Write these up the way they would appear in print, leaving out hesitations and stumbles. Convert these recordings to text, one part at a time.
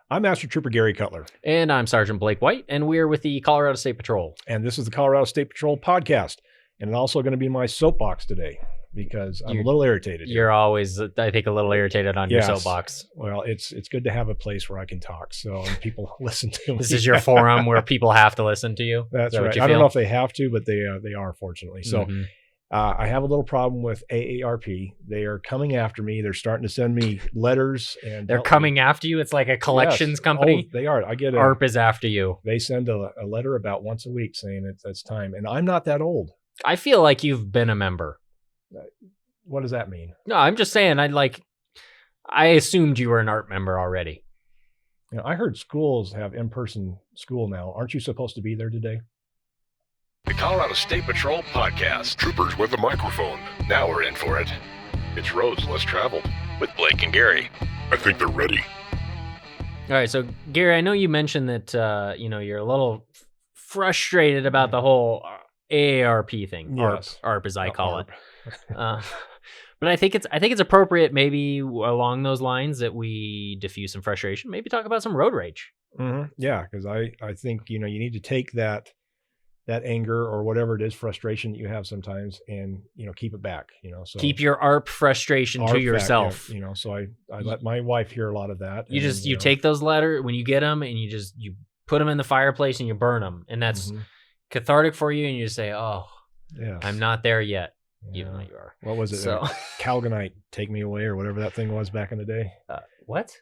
I'm Master Trooper Gary Cutler. And I'm Sergeant Blake White, and we're with the Colorado State Patrol. And this is the Colorado State Patrol podcast. And it's also going to be my soapbox today because I'm a little irritated. You're always, I think, a little irritated on your soapbox. Well, it's good to have a place where I can talk so people listen to me. This is your forum where people have to listen to you? That's right. I don't know if they have to, but they are, fortunately. So I have a little problem with AARP. They are coming after me. They're starting to send me letters. And they're coming after you? It's like a collections company? Oh, they are. ARP is after you. They send a letter about once a week saying it's time. And I'm not that old. I feel like you've been a member. What does that mean? No, I'm just saying, I assumed you were an ARP member already. You know, I heard schools have in-person school now. Aren't you supposed to be there today? The Colorado State Patrol podcast. Troopers with a microphone. Now we're in for it. It's roads less traveled with Blake and Gary. I think they're ready. All right, so Gary, I know you mentioned that you're a little frustrated about the whole AARP thing, yes. ARP as I call it. But I think it's appropriate, maybe along those lines, that we diffuse some frustration. Maybe talk about some road rage. Mm-hmm. Yeah, because I think you need to take that anger or whatever it is, frustration that you have sometimes, and keep it back. So keep your ARP frustration to yourself. Back, so I let my wife hear a lot of that. You take those letters when you get them, and you put them in the fireplace and you burn them, and that's cathartic for you. And you just say, "Oh, yeah, I'm not there yet." Even though you are. What was it? So, Calgonite, take me away, or whatever that thing was back in the day. What?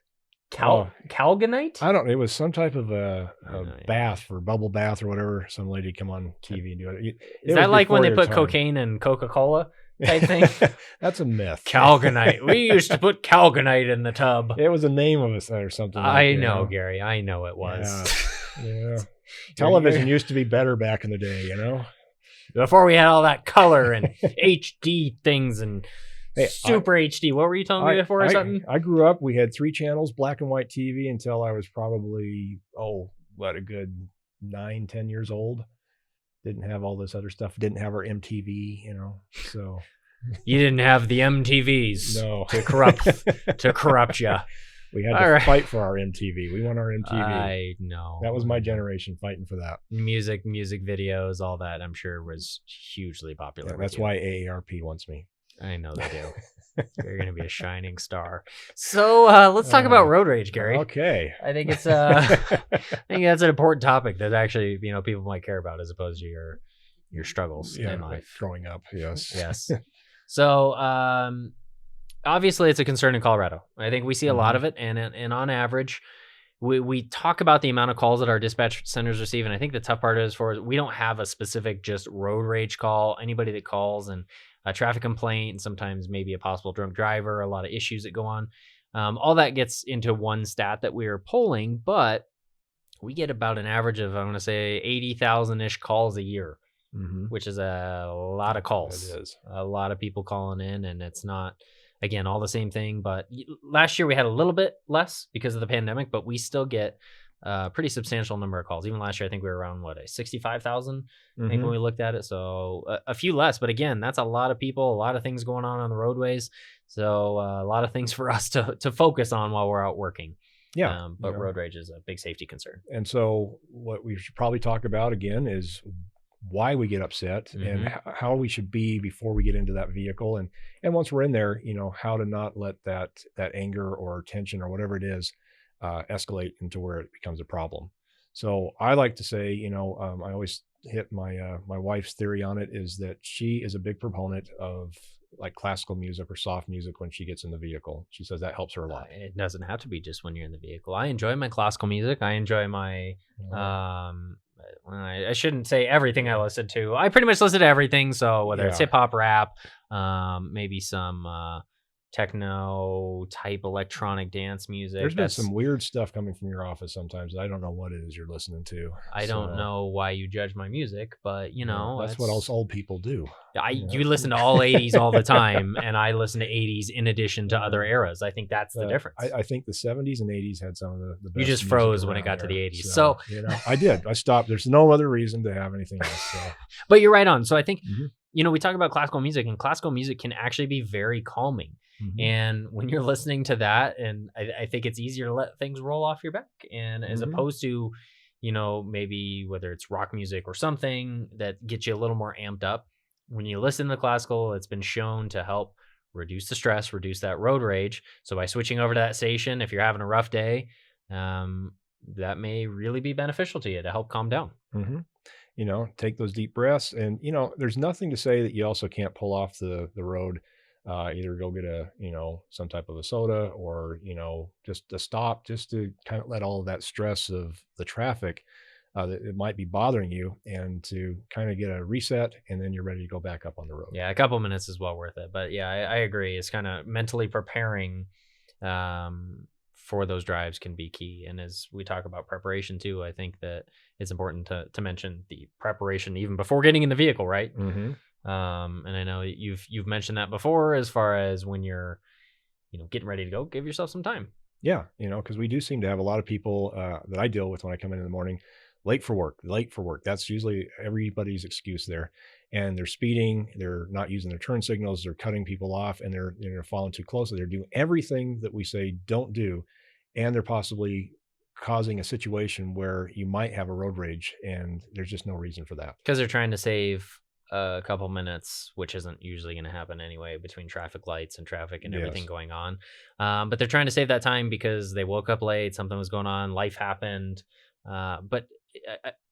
Calgonite? I don't know. It was some type of a bath or bubble bath or whatever. Some lady come on TV and do it. Is that like when they put cocaine in Coca-Cola type thing? That's a myth. Calgonite. We used to put Calgonite in the tub. It was a name of it or something. I know, Gary. I know it was. Yeah. Television used to be better back in the day, Before we had all that color and HD things and super HD. What were you telling me before or something? I grew up, we had 3 channels, black and white TV, until I was probably, a good 9-10 years old. Didn't have all this other stuff. Didn't have our MTV, so. You didn't have the MTVs to corrupt you. We had to fight for our MTV. We want our MTV. I know. That was my generation fighting for that. Music videos, all that, I'm sure was hugely popular. Yeah, that's why AARP wants me. I know they do. You're going to be a shining star. So let's talk about road rage, Gary. Okay. I think it's I think that's an important topic that actually people might care about, as opposed to your struggles in life. Growing up, yes. Yes. So obviously, it's a concern in Colorado. I think we see a lot of it, and on average, we talk about the amount of calls that our dispatch centers receive, and I think the tough part is we don't have a specific just road rage call. Anybody that calls and a traffic complaint, and sometimes maybe a possible drunk driver, a lot of issues that go on. All that gets into one stat that we are polling, but we get about an average of, I want to say, 80,000-ish calls a year, which is a lot of calls. It is. A lot of people calling in, and it's not... Again, all the same thing, but last year we had a little bit less because of the pandemic, but we still get a pretty substantial number of calls. Even last year, I think we were around, 65,000, I think, when we looked at it. So a few less, but again, that's a lot of people, a lot of things going on the roadways. So a lot of things for us to focus on while we're out working. Yeah. But road rage is a big safety concern. And so what we should probably talk about again is why we get upset and how we should be before we get into that vehicle. And once we're in there, how to not let that anger or tension or whatever it is escalate into where it becomes a problem. So I like to say, I always hit my wife's theory on it, is that she is a big proponent of like classical music or soft music when she gets in the vehicle. She says that helps her a lot. It doesn't have to be just when you're in the vehicle. I enjoy my classical music. I enjoy my I shouldn't say everything I listen to. I pretty much listen to everything. So whether it's hip hop, rap, maybe some techno type electronic dance music. There's been some weird stuff coming from your office sometimes. I don't know what it is you're listening to. I don't know why you judge my music, but that's what us old people do. You listen to all 80s all the time, and I listen to 80s in addition to other eras. I think that's the difference. I think the 70s and 80s had some of the best. You just froze when it got to the 80s. So I did. I stopped. There's no other reason to have anything else. So. But you're right on. So I think we talk about classical music, and classical music can actually be very calming. And when you're listening to that, and I think it's easier to let things roll off your back, and as opposed to, maybe whether it's rock music or something that gets you a little more amped up. When you listen to classical, it's been shown to help reduce the stress, reduce that road rage. So by switching over to that station, if you're having a rough day, that may really be beneficial to you to help calm down. Take those deep breaths, and there's nothing to say that you also can't pull off the road. Either go get some type of a soda, or just a stop, just to kind of let all of that stress of the traffic that it might be bothering you, and to kind of get a reset, and then you're ready to go back up on the road. Yeah, a couple minutes is well worth it. But yeah, I agree. It's kind of mentally preparing for those drives can be key. And as we talk about preparation too, I think that it's important to mention the preparation even before getting in the vehicle, right? And I know you've mentioned that before, as far as when you're getting ready to go, give yourself some time. Yeah, because we do seem to have a lot of people that I deal with when I come in the morning, late for work. That's usually everybody's excuse there. And they're speeding, they're not using their turn signals, they're cutting people off, and they're following too closely. They're doing everything that we say don't do, and they're possibly causing a situation where you might have a road rage, and there's just no reason for that. Because they're trying to save a couple minutes, which isn't usually going to happen anyway, between traffic lights and traffic and everything going on. But they're trying to save that time because they woke up late, something was going on, life happened. But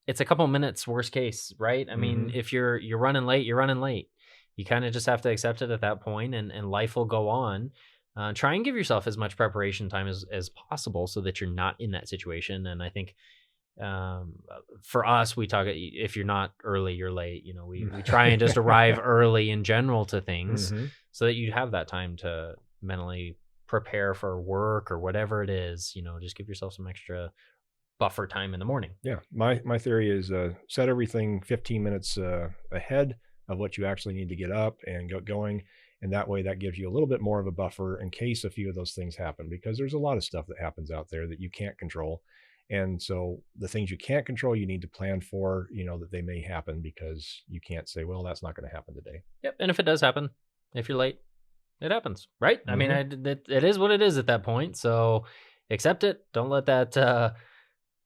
it's a couple minutes worst case, right? I mean, if you're running late, you're running late. You kind of just have to accept it at that point, and life will go on. Try and give yourself as much preparation time as possible so that you're not in that situation. And I think for us, we talk, if you're not early, you're late. We try and just arrive early in general to things so that you have that time to mentally prepare for work or whatever it is. Just give yourself some extra buffer time in the morning. Yeah. My theory is set everything 15 minutes ahead of what you actually need to get up and get going. And that way that gives you a little bit more of a buffer in case a few of those things happen, because there's a lot of stuff that happens out there that you can't control. And so the things you can't control, you need to plan for, that they may happen, because you can't say, well, that's not going to happen today. Yep. And if it does happen, if you're late, it happens, right? I mean, it is what it is at that point. So accept it. Don't let that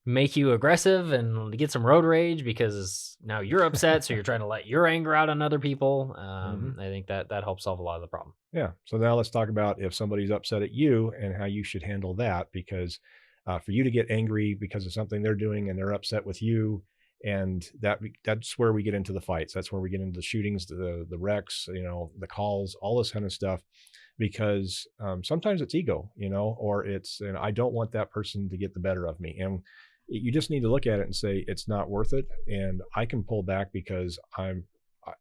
make you aggressive and get some road rage because now you're upset. So you're trying to let your anger out on other people. I think that helps solve a lot of the problem. Yeah. So now let's talk about if somebody's upset at you and how you should handle that, because for you to get angry because of something they're doing and they're upset with you, and that's where we get into the fights. That's where we get into the shootings, the wrecks, the calls, all this kind of stuff, because sometimes it's ego, or it's, and I don't want that person to get the better of me. And you just need to look at it and say, it's not worth it. And I can pull back because I'm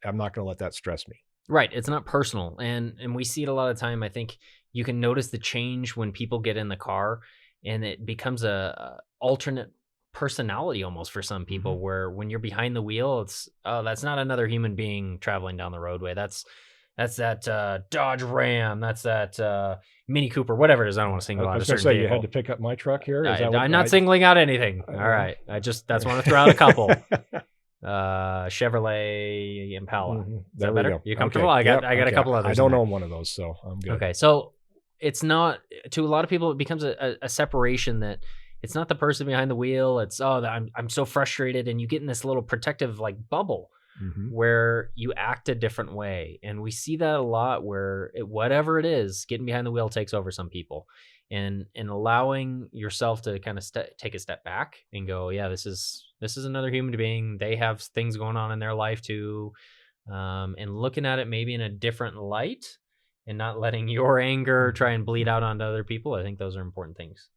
not going to let that stress me. Right. It's not personal. And we see it a lot of time. I think you can notice the change when people get in the car, and it becomes a alternate personality almost for some people, where when you're behind the wheel, it's, oh, that's not another human being traveling down the roadway. That's that Dodge Ram. That's that Mini Cooper, whatever it is. I don't want to single out a certain vehicle. You had to pick up my truck here? I'm not singling out anything. All right. I just want to throw out a couple. Chevrolet Impala. Is that better? You comfortable? Okay. I got a couple others. I don't own one of those, so I'm good. Okay. So it's not, to a lot of people, it becomes a separation that it's not the person behind the wheel. It's, I'm so frustrated. And you get in this little protective bubble where you act a different way. And we see that a lot where whatever it is, getting behind the wheel takes over some people, and allowing yourself to kind of take a step back and go, yeah, this is another human being. They have things going on in their life too. And looking at it maybe in a different light, and not letting your anger try and bleed out onto other people. I think those are important things.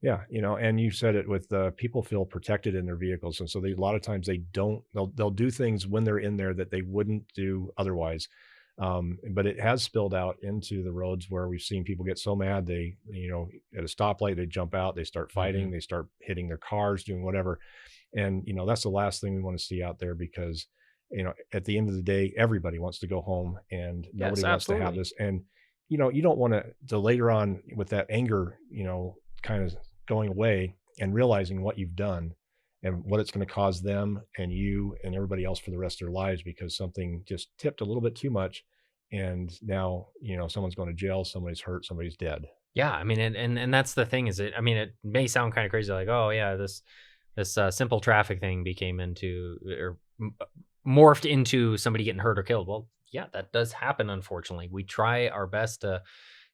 Yeah. And you said it with people feel protected in their vehicles. And so a lot of times they'll do things when they're in there that they wouldn't do otherwise. But it has spilled out into the roads where we've seen people get so mad, they, at a stoplight, they jump out, they start fighting, they start hitting their cars, doing whatever. And, that's the last thing we want to see out there, because, at the end of the day, everybody wants to go home, and nobody wants to have this. And, you don't want to later on with that anger, kind of going away and realizing what you've done and what it's going to cause them and you and everybody else for the rest of their lives, because something just tipped a little bit too much, and now someone's going to jail, somebody's hurt, somebody's dead. Yeah, I mean, and that's the thing, is it? I mean, it may sound kind of crazy, like, oh yeah, this simple traffic thing became into, or morphed into somebody getting hurt or killed. Well, yeah, that does happen. Unfortunately, we try our best to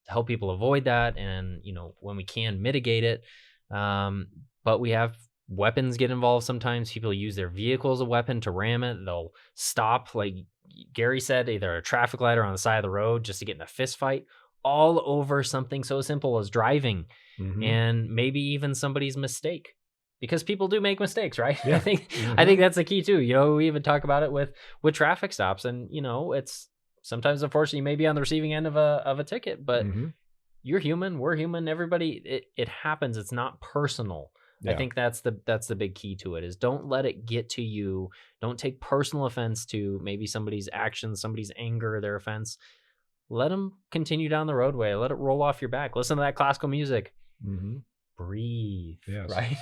help people avoid that, and when we can, mitigate it. But we have weapons get involved sometimes. People use their vehicle as a weapon to ram it. They'll stop, like Gary said, either a traffic light or on the side of the road just to get in a fist fight, all over something so simple as driving, and maybe even somebody's mistake, because people do make mistakes, right? Yeah. I think that's the key too. We even talk about it with traffic stops, and it's sometimes, unfortunately, you may be on the receiving end of a ticket, but you're human, we're human, everybody, it happens. It's not personal. Yeah. I think that's the big key to it, is don't let it get to you. Don't take personal offense to maybe somebody's actions, somebody's anger, their offense. Let them continue down the roadway. Let it roll off your back. Listen to that classical music. Breathe. Yes. Right?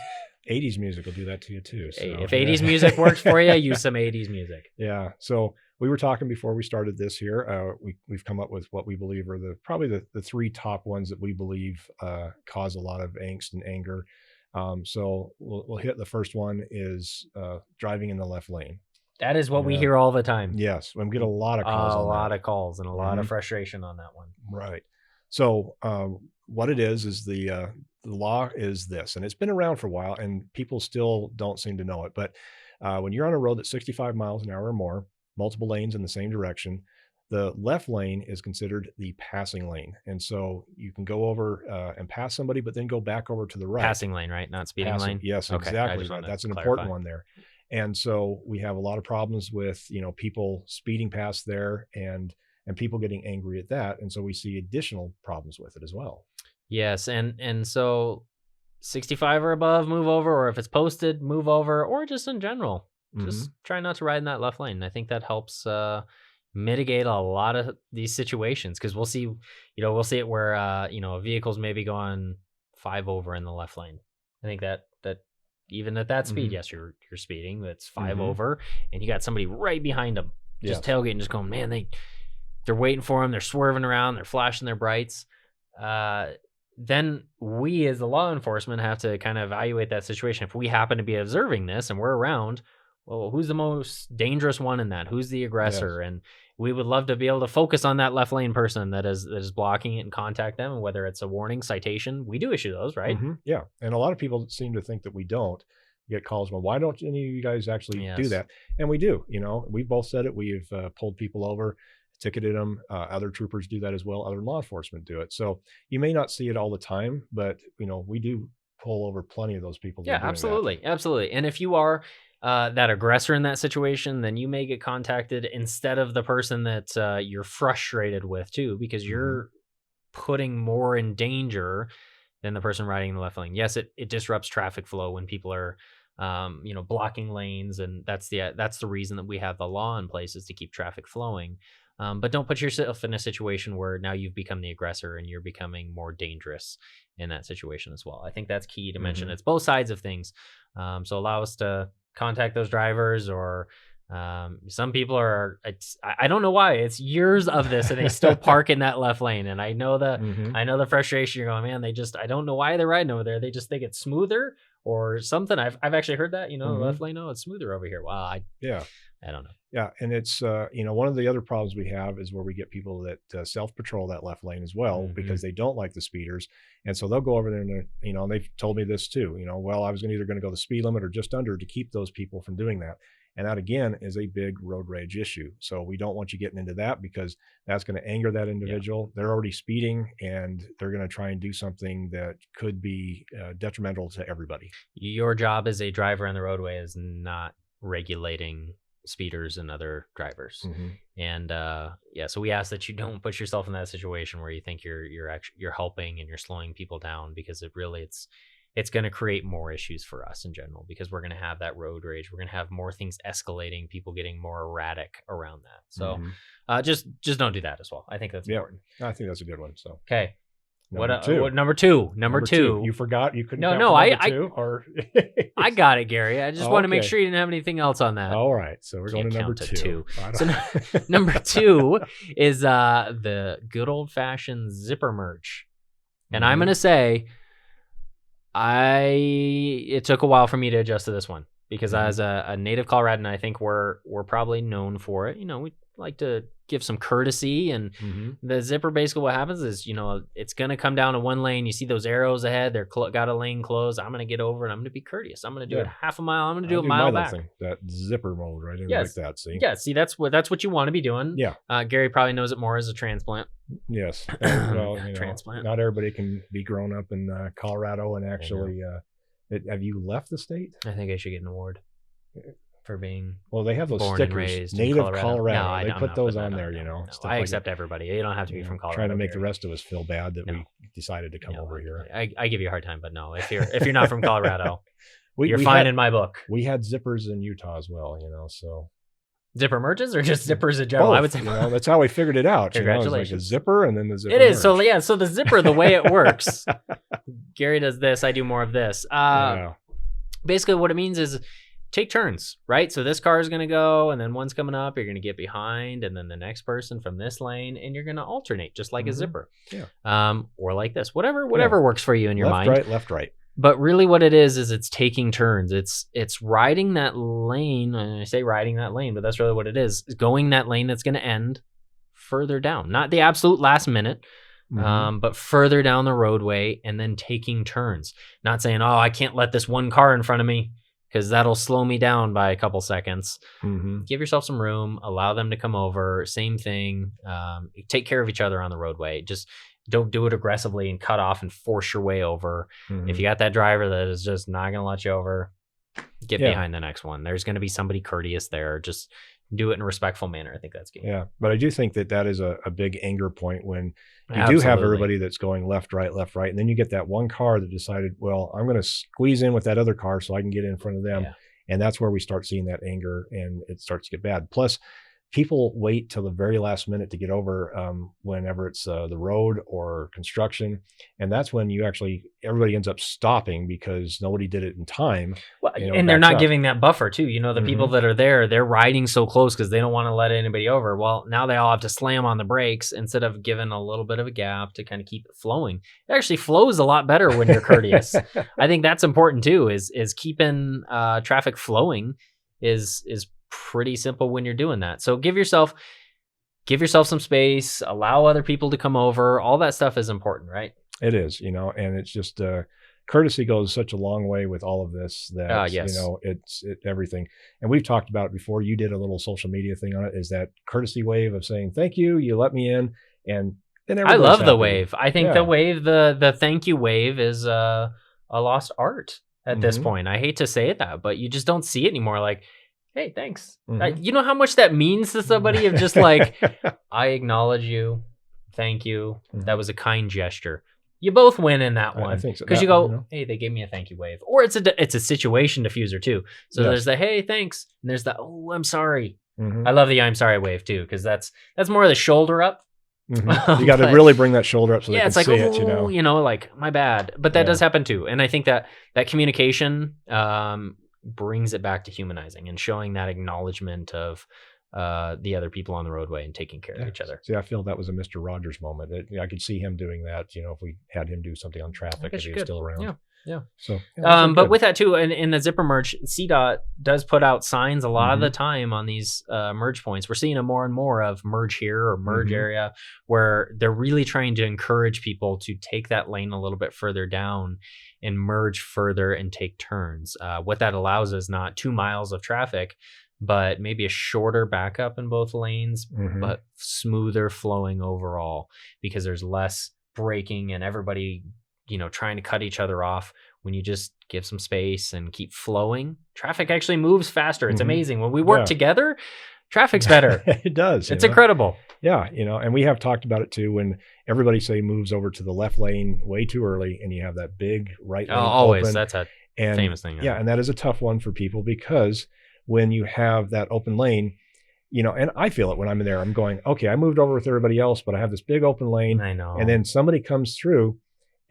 80s music will do that to you too. So, if 80s music works for you, use some 80s music. Yeah. So we were talking before we started this here. We've come up with what we believe are probably the three top ones that we believe cause a lot of angst and anger. So we'll hit the first one is driving in the left lane. That is what we hear all the time. Yes, we get a lot of calls. A lot of calls and a lot of frustration on that one. Right. So what it is the law is this, and it's been around for a while, and people still don't seem to know it. But when you're on a road that's 65 miles an hour or more, multiple lanes in the same direction, the left lane is considered the passing lane. And so you can go over and pass somebody, but then go back over to the right. Passing lane, right? Not speeding lane? Yes, okay. Exactly. Right. That's an important one there. And so we have a lot of problems with, people speeding past there and people getting angry at that. And so we see additional problems with it as well. Yes. And so 65 or above, move over, or if it's posted, move over, or just in general, just try not to ride in that left lane. I think that helps mitigate a lot of these situations, because we'll see it where, a vehicle's maybe going 5 over in the left lane. I think that even at that speed, yes, you're speeding. That's 5 over, and you got somebody right behind them, just tailgating, just going, man, they're waiting for them. They're swerving around. They're flashing their brights. Then we, as the law enforcement, have to kind of evaluate that situation. If we happen to be observing this and we're around, well, who's the most dangerous one in that? Who's the aggressor? Yes. And we would love to be able to focus on that left lane person that is blocking it and contact them. And whether it's a warning, citation, we do issue those, right? Yeah. And a lot of people seem to think that we don't get calls. Well, why don't any of you guys actually do that? And we do. We've both said it. We've pulled people over, ticketed them. Other troopers do that as well. Other law enforcement do it. So you may not see it all the time, but we do pull over plenty of those people. Yeah, absolutely. Absolutely. And if you are that aggressor in that situation, then you may get contacted instead of the person that you're frustrated with too, because you're putting more in danger than the person riding in the left lane. Yes, it disrupts traffic flow when people are blocking lanes, and that's the reason that we have the law in place, is to keep traffic flowing. But don't put yourself in a situation where now you've become the aggressor and you're becoming more dangerous in that situation as well. I think that's key to mention. It's both sides of things. So allow us to contact those drivers, or some people I don't know why it's years of this and they still park in that left lane. And I know the frustration. You're going, man, I don't know why they're riding over there. They just think it's smoother or something. I've actually heard that, the left lane, it's smoother over here. Wow. I don't know. Yeah. And it's, one of the other problems we have is where we get people that self-patrol that left lane as well, because they don't like the speeders. And so they'll go over there and, and they've told me this too, well, I was either going to go the speed limit or just under to keep those people from doing that. And that, again, is a big road rage issue. So we don't want you getting into that, because that's going to anger that individual. Yeah. They're already speeding, and they're going to try and do something that could be detrimental to everybody. Your job as a driver on the roadway is not regulating speeders and other drivers. And so we ask that you don't put yourself in that situation where you think you're helping and you're slowing people down, because it's going to create more issues for us in general, because we're going to have that road rage. We're going to have more things escalating, people getting more erratic around that. So just don't do that as well. I think that's important. I think that's a good one. So okay. Number Number two. You forgot you couldn't. No, count no, to I- number two, or I got it, Gary. I just want to make Okay. sure you didn't have anything else on that. All right, so we're going Can't to number count to two. So number 2 is the good old fashioned zipper merch, and I'm gonna say, it took a while for me to adjust to this one because as a native Coloradan, I think we're probably known for it. We like to give some courtesy, and the zipper, basically what happens is, it's going to come down to one lane. You see those arrows ahead, they're got a lane closed. I'm going to get over and I'm going to be courteous. I'm going to do it half a mile. I'm going to do a mile back. That zipper mode, right? Yes. Like that. See? Yeah. See, that's what you want to be doing. Yeah. Gary probably knows it more as a transplant. Yes. Well, Transplant. Not everybody can be grown up in Colorado and actually. Have you left the state? I think I should get an award for being they have those born and stickers, raised in native Colorado. No, they I'm put not those putting on that there, No. stuff I like accept that. everybody. You don't have to be from Colorado. Trying to make Gary. the rest of us feel bad that No. we decided to come over here. I give you a hard time, but no, if you're not from Colorado, you're we fine in my book. We had zippers in Utah as well, so Zipper merges or just zippers in general? both, I would say that's how we figured it out. Congratulations. It's like a zipper and then the zipper. It is. merge. So the zipper, the way it works, Gary does this, I do more of this. Basically what it means is take turns, right? So this car is going to go, and then one's coming up, you're going to get behind, and then the next person from this lane, and you're going to alternate just like a zipper. Yeah. Or like this, whatever works for you in your mind. Left, right. But really what it is it's taking turns. It's riding that lane. And I say riding that lane, but that's really what it is going that lane that's going to end further down, not the absolute last minute, but further down the roadway, and then taking turns. Not saying, I can't let this one car in front of me because that'll slow me down by a couple seconds. Give yourself some room, allow them to come over. Same thing. Take care of each other on the roadway. Just don't do it aggressively and cut off and force your way over. If you got that driver that is just not going to let you over, get behind the next one. There's going to be somebody courteous there. Just do it in a respectful manner. I think that's key. Yeah, but I do think that is a big anger point when you do have everybody that's going left, right, and then you get that one car that decided, well, I'm going to squeeze in with that other car so I can get in front of them. Yeah. And that's where we start seeing that anger, and it starts to get bad. Plus, people wait till the very last minute to get over whenever it's the road or construction. And that's when everybody ends up stopping because nobody did it in time. Well, and they're not giving that buffer too. The people that are there, they're riding so close because they don't want to let anybody over. Well, now they all have to slam on the brakes instead of giving a little bit of a gap to kind of keep it flowing. It actually flows a lot better when you're courteous. I think that's important too, is keeping traffic flowing is pretty simple when you're doing that. So give yourself some space, allow other people to come over. All that stuff is important, right? It is, and it's just courtesy goes such a long way with all of this that it's everything. And we've talked about it before. You did a little social media thing on it. Is that courtesy wave of saying thank you, you let me in, and then I love the wave. I think the wave, the thank you wave is a lost art at this point. I hate to say it but you just don't see it anymore. Like, hey, thanks. You know how much that means to somebody of just like, I acknowledge you. Thank you. That was a kind gesture. You both win in that one. I think so. Because you go, hey, they gave me a thank you wave. Or it's a situation diffuser too. So there's the, hey, thanks. And there's the, oh, I'm sorry. I love the I'm sorry wave too, because that's more of the shoulder up. You got to really bring that shoulder up so they can it's like, see it, like my bad. But that does happen too. And I think that communication brings it back to humanizing and showing that acknowledgement of the other people on the roadway and taking care of each other. See, I feel that was a Mr. Rogers moment. I could see him doing that, if we had him do something on traffic if he was still around. Yeah. So, but with that too, in the zipper merge, CDOT does put out signs a lot of the time on these merge points. We're seeing a more and more of merge here or merge area, where they're really trying to encourage people to take that lane a little bit further down and merge further and take turns. What that allows is not 2 miles of traffic, but maybe a shorter backup in both lanes, but smoother flowing overall, because there's less braking and everybody, trying to cut each other off. When you just give some space and keep flowing, traffic actually moves faster. It's amazing. When we work together, traffic's better. It does. It's incredible. Yeah. And we have talked about it too, when everybody moves over to the left lane way too early and you have that big right lane. Always. Open. That's a famous thing. Yeah. And that is a tough one for people, because when you have that open lane, and I feel it when I'm in there. I'm going, okay, I moved over with everybody else, but I have this big open lane. I know. And then somebody comes through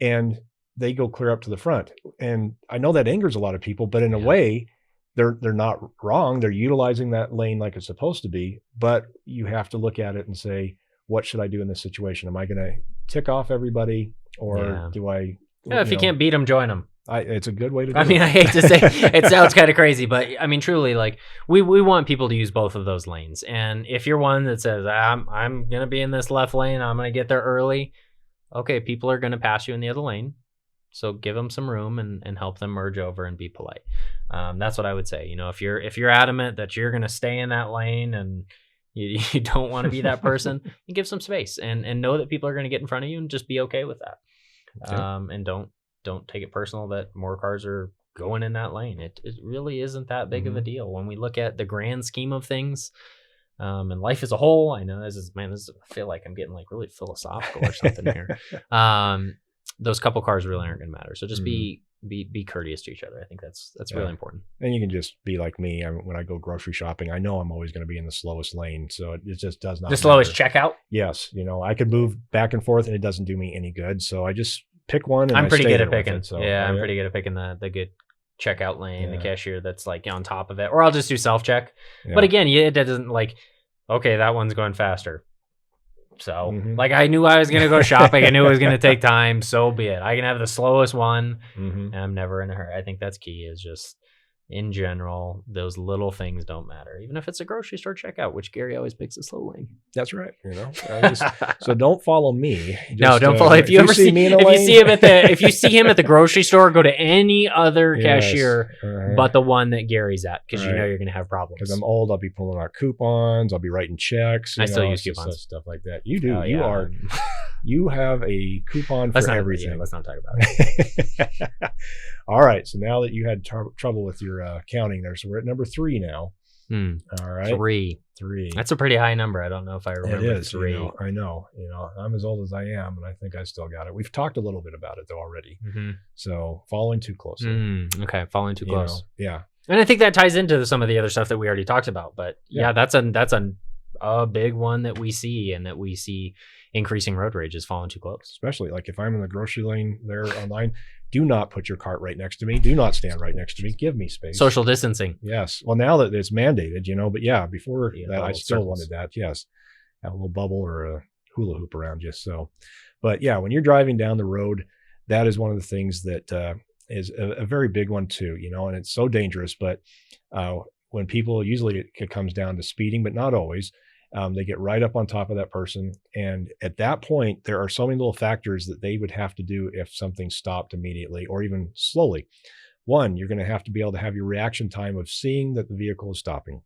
and they go clear up to the front. And I know that angers a lot of people, but in a way, they're not wrong. They're utilizing that lane like it's supposed to be, but you have to look at it and say, what should I do in this situation? Am I going to tick off everybody, or do I? If you can't beat them, join them. It's a good way to do it. I mean, I hate to say it sounds kind of crazy, but I mean, truly, like we want people to use both of those lanes. And if you're one that says, I'm going to be in this left lane, I'm going to get there early. Okay, people are going to pass you in the other lane. So give them some room and help them merge over and be polite. That's what I would say. If you're adamant that you're going to stay in that lane and you don't want to be that person, you give some space and know that people are going to get in front of you, and just be okay with that. Okay. And don't take it personal that more cars are going in that lane. It really isn't that big of a deal when we look at the grand scheme of things, and life as a whole. I know I feel like I'm getting like really philosophical or something here. Those couple cars really aren't going to matter. So just be courteous to each other. I think that's really important. And you can just be like me. When I go grocery shopping, I know I'm always going to be in the slowest lane. So it just does not matter. Slowest checkout? Yes. I could move back and forth and it doesn't do me any good. So I just pick one. And I'm pretty good at picking. It, so, I'm pretty good at picking the good checkout lane, the cashier that's like on top of it. Or I'll just do self-check. Yeah. But again, it doesn't like, okay, that one's going faster. So like I knew I was going to go shopping. I knew it was going to take time. So be it. I can have the slowest one and I'm never in a hurry. I think that's key, is just in general, those little things don't matter. Even if it's a grocery store checkout, which Gary always picks a slow lane. That's right. So don't follow me. No, don't follow. If you ever see me in a lane, if you see him at the grocery store, go to any other cashier but the one that Gary's at, because you know you're going to have problems. Because I'm old, I'll be pulling out coupons, I'll be writing checks. I still use coupons, stuff like that. You do. You have a coupon for everything. Let's not talk about it. All right. So now that you had trouble with your counting there, so we're at number 3 now. All right. 3. That's a pretty high number. I don't know if I remember. It is. 3. I know. I'm as old as I am, and I think I still got it. We've talked a little bit about it though already. So following too closely. Okay, following too close. Yeah. And I think that ties into some of the other stuff that we already talked about. But that's a big one that we see, and that we see increasing road rage is falling too close. Especially like if I'm in the grocery lane there online, do not put your cart right next to me. Do not stand right next to me. Give me space. Social distancing. Yes. Well, now that it's mandated, but before that, I still wanted that. Yes. Have a little bubble or a hula hoop around you. So, but when you're driving down the road, that is one of the things that is a very big one too, and it's so dangerous. But when people, usually it comes down to speeding, but not always. They get right up on top of that person. And at that point, there are so many little factors that they would have to do if something stopped immediately or even slowly. One, you're going to have to be able to have your reaction time of seeing that the vehicle is stopping.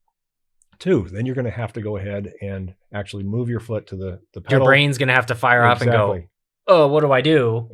2, then you're going to have to go ahead and actually move your foot to the pedal. Your brain's going to have to fire up and go, oh, what do I do?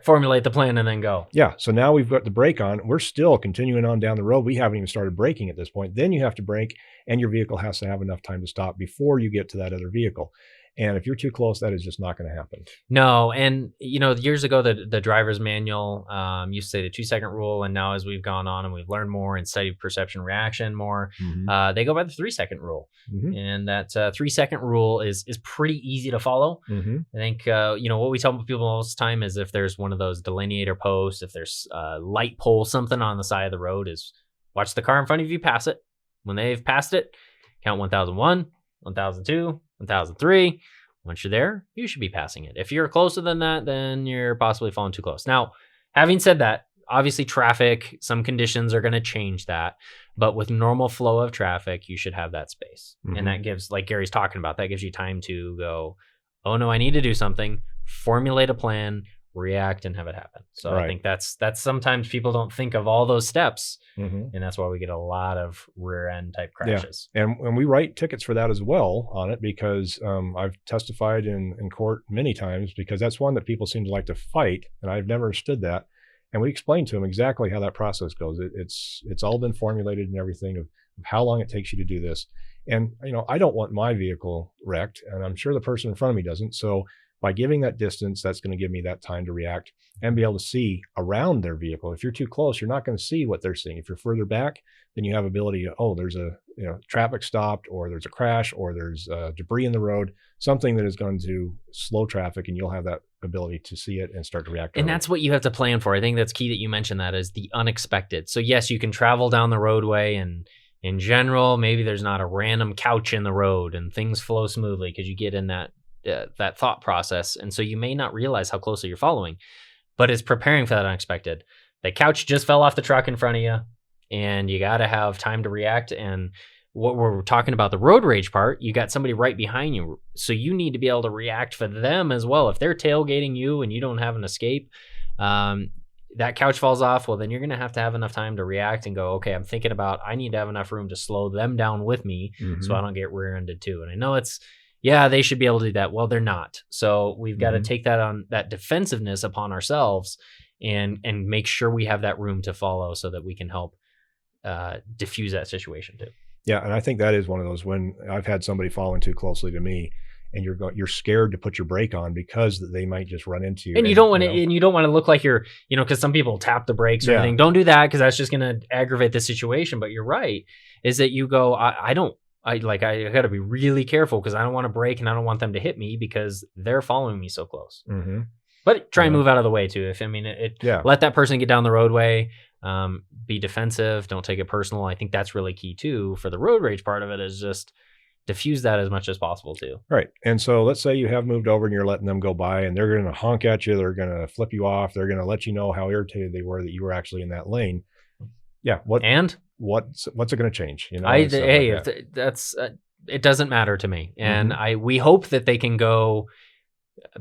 Formulate the plan and then go. Yeah. So now we've got the brake on. We're still continuing on down the road. We haven't even started braking at this point. Then you have to brake, and your vehicle has to have enough time to stop before you get to that other vehicle. And if you're too close, that is just not going to happen. No. And, years ago, the driver's manual used to say the 2-second rule. And now as we've gone on and we've learned more and studied perception reaction more, they go by the 3-second rule. And that 3-second rule is pretty easy to follow. I think, what we tell people all the time is if there's one of those delineator posts, if there's a light pole, something on the side of the road, is watch the car in front of you pass it. When they've passed it, count 1001, 1002, 1003. Once you're there, you should be passing it. If you're closer than that, then you're possibly falling too close. Now, having said that, obviously traffic, some conditions are going to change that. But with normal flow of traffic, you should have that space. And that gives, like Gary's talking about, that gives you time to go, oh no, I need to do something, formulate a plan, react, and have it happen. So I think that's sometimes people don't think of all those steps, and that's why we get a lot of rear end type crashes. And we write tickets for that as well on it, because I've testified in court many times, because that's one that people seem to like to fight, and I've never understood that. And we explain to them exactly how that process goes. It's all been formulated and everything of how long it takes you to do this. And I don't want my vehicle wrecked, and I'm sure the person in front of me doesn't. So by giving that distance, that's going to give me that time to react and be able to see around their vehicle. If you're too close, you're not going to see what they're seeing. If you're further back, then you have ability to, oh, there's a traffic stopped, or there's a crash, or there's debris in the road, something that is going to slow traffic, and you'll have that ability to see it and start to react. And that's what you have to plan for. I think that's key that you mentioned that, is the unexpected. So yes, you can travel down the roadway, and in general, maybe there's not a random couch in the road and things flow smoothly because you get in that thought process. And so you may not realize how closely you're following, but it's preparing for that unexpected. The couch just fell off the truck in front of you, and you got to have time to react. And what we're talking about, the road rage part, you got somebody right behind you. So you need to be able to react for them as well. If they're tailgating you and you don't have an escape, that couch falls off, well, then you're going to have enough time to react and go, okay, I'm thinking about, I need to have enough room to slow them down with me so I don't get rear-ended too. And I know they should be able to do that. Well, they're not. So we've got to take that defensiveness upon ourselves and make sure we have that room to follow so that we can help diffuse that situation too. Yeah. And I think that is one of those, when I've had somebody following too closely to me, and you're scared to put your brake on because they might just run into you. And you don't want to, and you don't want to look like you're, because some people tap the brakes or anything. Don't do that, because that's just going to aggravate the situation. But you're right, is that you go, I got to be really careful, because I don't want to brake and I don't want them to hit me because they're following me so close. But try and move out of the way too. Let that person get down the roadway. Be defensive. Don't take it personal. I think that's really key too. For the road rage part of it, is just diffuse that as much as possible too. Right. And so let's say you have moved over and you're letting them go by, and they're going to honk at you. They're going to flip you off. They're going to let you know how irritated they were that you were actually in that lane. Yeah. What's it going to change? It doesn't matter to me. And we hope that they can go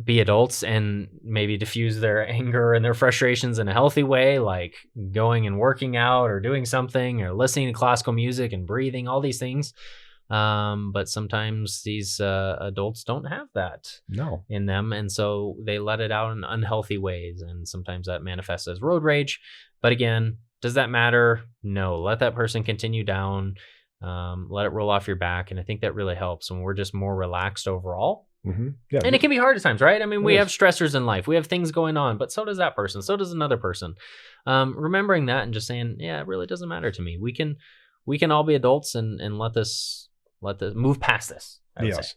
be adults and maybe diffuse their anger and their frustrations in a healthy way, like going and working out or doing something or listening to classical music and breathing, all these things. But sometimes these adults don't have that in them, and so they let it out in unhealthy ways, and sometimes that manifests as road rage. But again, does that matter? No. Let that person continue down, let it roll off your back, and I think that really helps when we're just more relaxed overall. Yeah. And it can be hard at times, right? I mean, we have stressors in life, we have things going on, but so does that person, so does another person. Remembering that and just saying, yeah, it really doesn't matter to me. We can all be adults and let this move past this. Yes.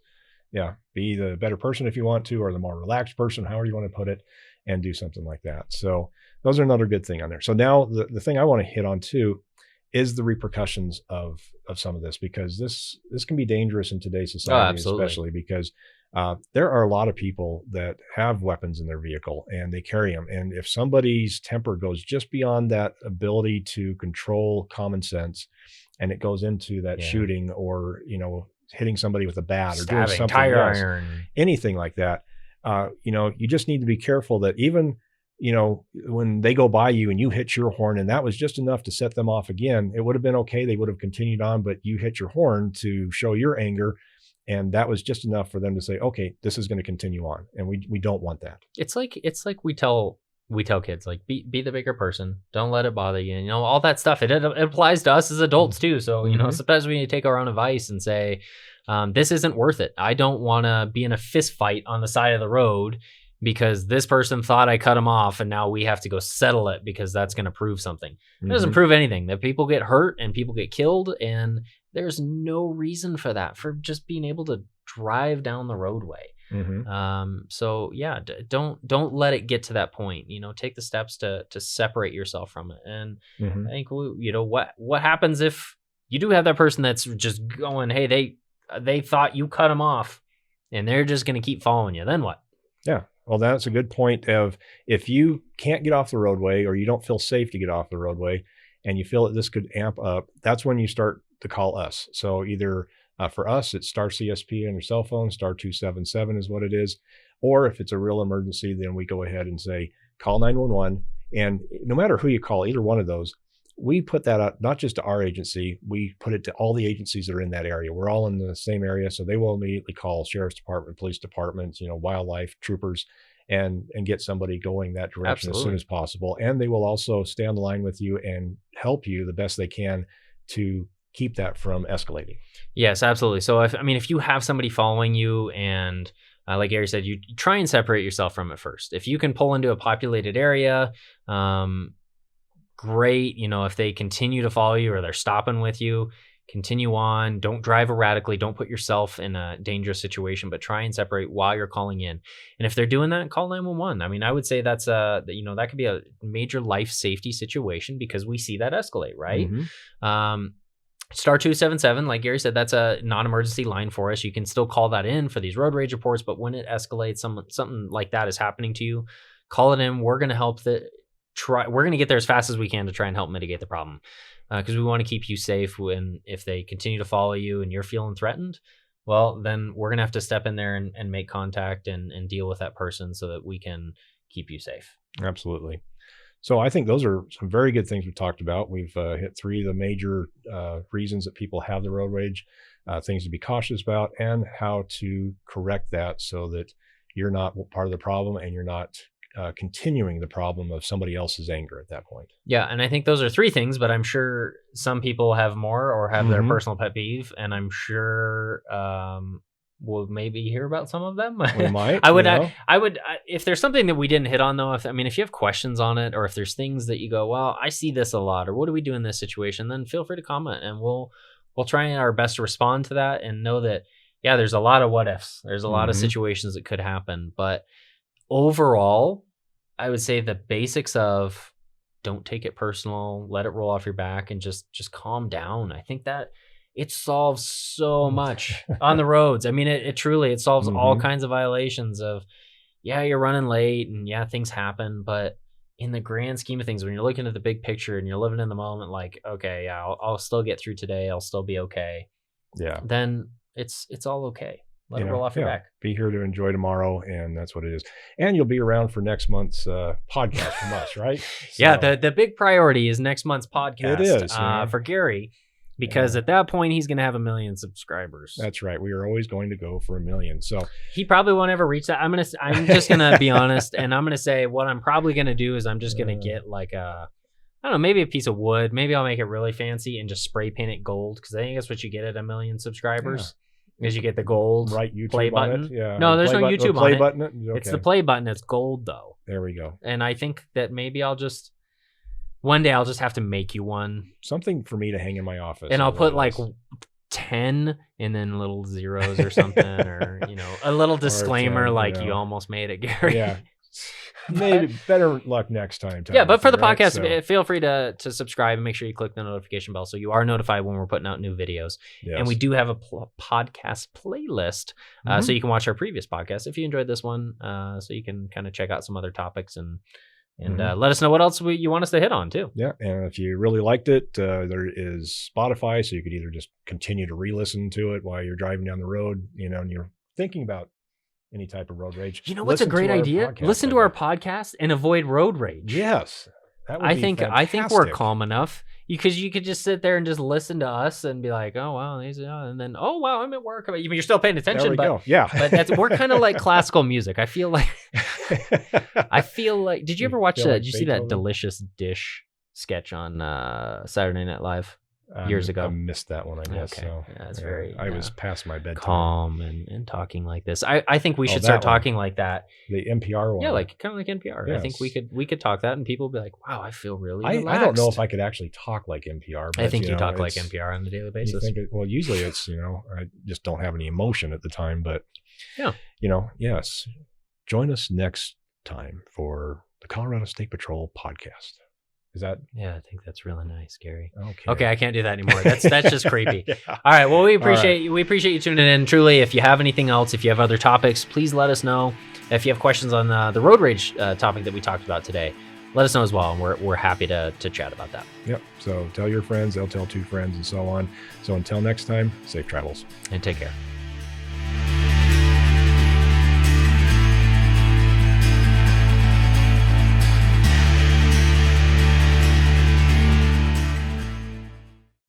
Yeah. Be the better person if you want to, or the more relaxed person, however you want to put it, and do something like that. So those are another good thing on there. So now the thing I want to hit on too is the repercussions of some of this, because this can be dangerous in today's society, especially because there are a lot of people that have weapons in their vehicle and they carry them. And if somebody's temper goes just beyond that ability to control common sense, and it goes into that shooting, or, hitting somebody with a bat, or doing something tire else, iron, anything like that, you just need to be careful that even, when they go by you and you hit your horn and that was just enough to set them off again, it would have been okay. They would have continued on, but you hit your horn to show your anger. And that was just enough for them to say, okay, this is going to continue on. And we don't want that. It's like we tell kids, like, be the bigger person. Don't let it bother you. All that stuff. It applies to us as adults too. So, sometimes we need to take our own advice and say, this isn't worth it. I don't want to be in a fist fight on the side of the road because this person thought I cut him off, and now we have to go settle it because that's going to prove something. It doesn't prove anything. That people get hurt and people get killed, and there's no reason for that, for just being able to drive down the roadway. So yeah, don't let it get to that point. Take the steps to separate yourself from it. And I think what happens if you do have that person that's just going, hey, they thought you cut them off, and they're just going to keep following you. Then what? Yeah. Well, that's a good point. Of if you can't get off the roadway, or you don't feel safe to get off the roadway, and you feel that this could amp up, that's when you start to call us. So either for us, it's star CSP on your cell phone, star 277 is what it is. Or if it's a real emergency, then we go ahead and say, call 911. And no matter who you call, either one of those, we put that out, not just to our agency, we put it to all the agencies that are in that area. We're all in the same area. So they will immediately call sheriff's department, police departments, wildlife troopers, and get somebody going that direction as soon as possible. And they will also stay on the line with you and help you the best they can to keep that from escalating. Yes, absolutely. So if you have somebody following you and like Gary said, you try and separate yourself from it first. If you can pull into a populated area, great. If they continue to follow you or they're stopping with you, continue on. Don't drive erratically. Don't put yourself in a dangerous situation, but try and separate while you're calling in. And if they're doing that, call 911. I mean, I would say that's that could be a major life safety situation because we see that escalate, right? Mm-hmm. Star 277, like Gary said, that's a non-emergency line for us. You can still call that in for these road rage reports, but when it escalates, something like that is happening to you, call it in. We're going to help we're going to get there as fast as we can to try and help mitigate the problem. Because we want to keep you safe if they continue to follow you and you're feeling threatened, well, then we're going to have to step in there and make contact and deal with that person so that we can keep you safe. Absolutely. So I think those are some very good things we've talked about. We've hit 3 of the major reasons that people have the road rage, things to be cautious about, and how to correct that so that you're not part of the problem and you're not continuing the problem of somebody else's anger at that point. Yeah, and I think those are 3 things, but I'm sure some people have more or have their personal pet peeve, and I'm sure we'll maybe hear about some of them. We might. I would, if there's something that we didn't hit on though, if you have questions on it, or if there's things that you go, well, I see this a lot, or what do we do in this situation, then feel free to comment, and we'll try our best to respond to that, and know that, yeah, there's a lot of what ifs. There's a lot of situations that could happen, but overall, I would say the basics of don't take it personal, let it roll off your back, and just calm down. I think that it solves so much on the roads. I mean, it truly solves all kinds of violations of, yeah, you're running late and yeah, things happen, but in the grand scheme of things, when you're looking at the big picture and you're living in the moment, like, okay, yeah, I'll still get through today. I'll still be okay. Yeah. Then it's all okay. Let it roll off your back. Be here to enjoy tomorrow, and that's what it is. And you'll be around for next month's podcast from us, right? So, yeah, the big priority is next month's podcast. It is for Gary, because at that point he's going to have 1 million subscribers. That's right. We are always going to go for 1 million. So he probably won't ever reach that. I'm just gonna be honest, and I'm gonna say what I'm probably gonna do is I'm just gonna get like I don't know, maybe a piece of wood. Maybe I'll make it really fancy and just spray paint it gold, because I think that's what you get at 1 million subscribers. Yeah. Is you get the gold YouTube play button. Yeah. No, there's no YouTube on it. Button? Okay. It's the play button. It's gold though. There we go. And I think that maybe one day I'll just have to make you one. Something for me to hang in my office. And I'll put like 10 and then little zeros or something, or a little disclaimer 10, like you almost made it, Gary. Yeah. Maybe better luck next time. Yeah, but for the podcast, feel free to subscribe and make sure you click the notification bell so you are notified when we're putting out new videos. Yes. And we do have a podcast playlist, so you can watch our previous podcast if you enjoyed this one, so you can kind of check out some other topics and let us know what else you want us to hit on too. Yeah, and if you really liked it, there is Spotify, so you could either just continue to re-listen to it while you're driving down the road, and you're thinking about any type of road rage. What's a great idea? Listen to our podcast and avoid road rage. Yes. That would be fantastic. I think we're calm enough, because you could just sit there and just listen to us and be like, oh wow, and then oh wow, I'm at work. You're still paying attention, go. Yeah. But we're kind of like classical music. I feel like. Did you ever watch that? Did you see that Delicious Dish sketch on Saturday Night Live? Years ago. I missed that one, I guess. Okay. So yeah, it's very. I was past my bedtime. Calm and talking like this. I think we should start talking like that. The NPR one. Yeah, like kind of like NPR. Yes. I think we could talk that, and people would be like, "Wow, I feel really relaxed." I don't know if I could actually talk like NPR. But, I think you talk like NPR on a daily basis. Well, usually it's I just don't have any emotion at the time. But yeah, yes. Join us next time for the Colorado State Patrol podcast. Is that? Yeah, I think that's really nice, Gary. Okay, I can't do that anymore. That's just creepy. Yeah. All right. Well, we appreciate you tuning in. Truly, if you have anything else, if you have other topics, please let us know. If you have questions on the road rage topic that we talked about today, let us know as well, and we're happy to chat about that. Yep. So tell your friends, they'll tell 2 friends, and so on. So until next time, safe travels and take care.